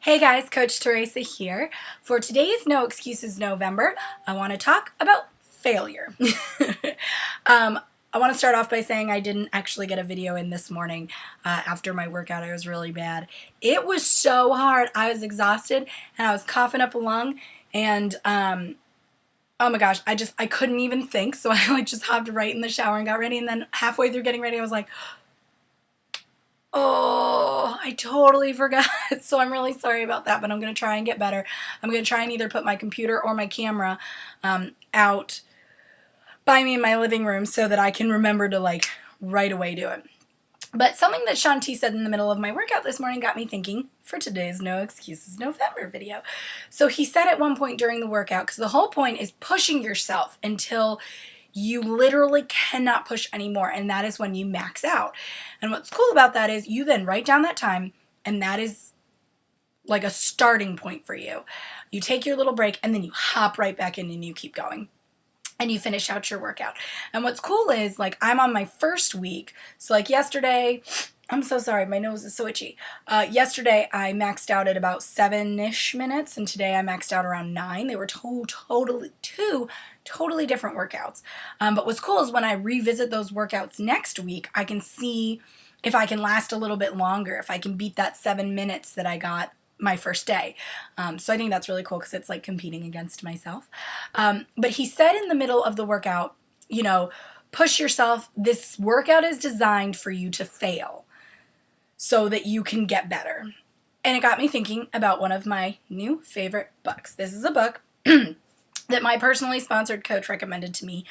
Hey guys, Coach Teresa here. For today's No Excuses November, I want to talk about failure. I want to start off by saying I didn't actually get a video in this morning after my workout. I was really bad. It was so hard. I was exhausted and I was coughing up a lung and oh my gosh, I couldn't even think. So I just hopped right in the shower and got ready, and then halfway through getting ready I was like, oh, I totally forgot. So I'm really sorry about that, but I'm going to try and get better. I'm going to try and either put my computer or my camera out by me in my living room so that I can remember to right away do it. But something that Shanti said in the middle of my workout this morning got me thinking for today's No Excuses November video. So he said at one point during the workout, because the whole point is pushing yourself until you literally cannot push anymore, and that is when you max out. And what's cool about that is you then write down that time, and that is like a starting point for you. You take your little break and then you hop right back in and you keep going and you finish out your workout. And what's cool is I'm on my first week. So yesterday, I'm so sorry, my nose is so itchy. Yesterday I maxed out at about 7-ish minutes, and today I maxed out around 9. They were two totally different workouts. But what's cool is when I revisit those workouts next week, I can see if I can last a little bit longer, if I can beat that 7 minutes that I got my first day. So I think that's really cool because it's like competing against myself. But he said in the middle of the workout, push yourself. This workout is designed for you to fail so that you can get better. And it got me thinking about one of my new favorite books. This is a book that my personally sponsored coach recommended to me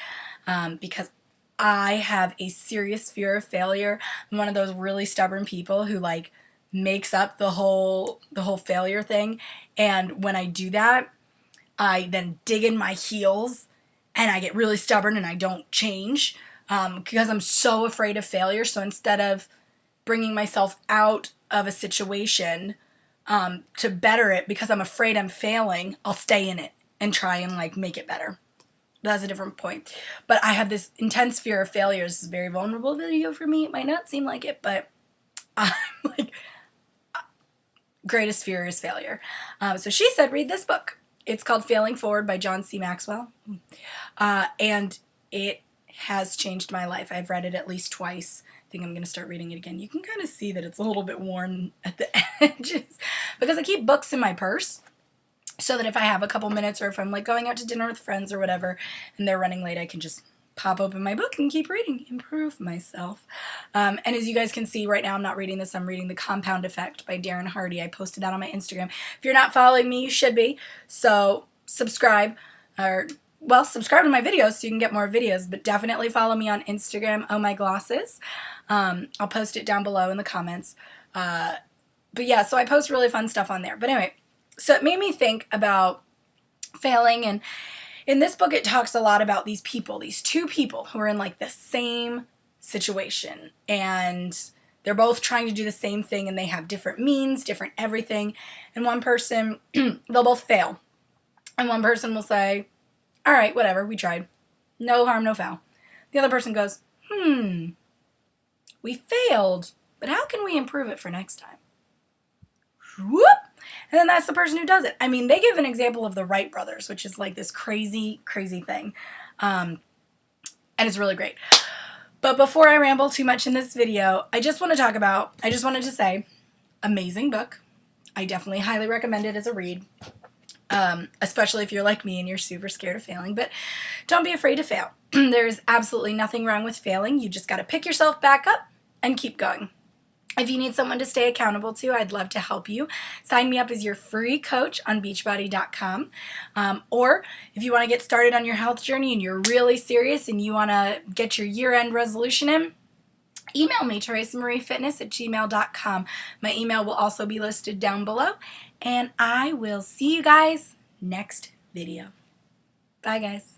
because I have a serious fear of failure. I'm one of those really stubborn people who makes up the whole failure thing, and when I do that, I then dig in my heels and I get really stubborn and I don't change because I'm so afraid of failure. So instead of bringing myself out of a situation to better it because I'm afraid I'm failing, I'll stay in it and try and make it better. That's a different point. But I have this intense fear of failure. This is a very vulnerable video for me. It might not seem like it, but I'm greatest fear is failure. So she said, read this book. It's called Failing Forward by John C. Maxwell. And it has changed my life. I've read it at least twice. I think I'm going to start reading it again. You can kind of see that it's a little bit worn at the edges because I keep books in my purse so that if I have a couple minutes, or if I'm going out to dinner with friends or whatever and they're running late, I can just pop open my book and keep reading, improve myself. And as you guys can see right now, I'm not reading this, I'm reading The Compound Effect by Darren Hardy. I posted that on my Instagram. If you're not following me, you should be. So subscribe, subscribe to my videos so you can get more videos, but definitely follow me on Instagram, Oh My Glosses. I'll post it down below in the comments. But yeah, so I post really fun stuff on there. But anyway, so it made me think about failing, and in this book, it talks a lot about these people, these two people who are in the same situation, and they're both trying to do the same thing, and they have different means, different everything. And one person, they'll both fail. And one person will say, all right, whatever, we tried. No harm, no foul. The other person goes, we failed, but how can we improve it for next time? Whoop! And then that's the person who does it. I mean, they give an example of the Wright brothers, which is this crazy, crazy thing. And it's really great. But before I ramble too much in this video, I just wanted to say, amazing book. I definitely highly recommend it as a read, especially if you're like me and you're super scared of failing. But don't be afraid to fail. There's absolutely nothing wrong with failing. You just got to pick yourself back up and keep going. If you need someone to stay accountable to, I'd love to help you. Sign me up as your free coach on Beachbody.com. Or if you want to get started on your health journey and you're really serious and you want to get your year-end resolution in, email me, teresamariefitness@gmail.com. My email will also be listed down below. And I will see you guys next video. Bye, guys.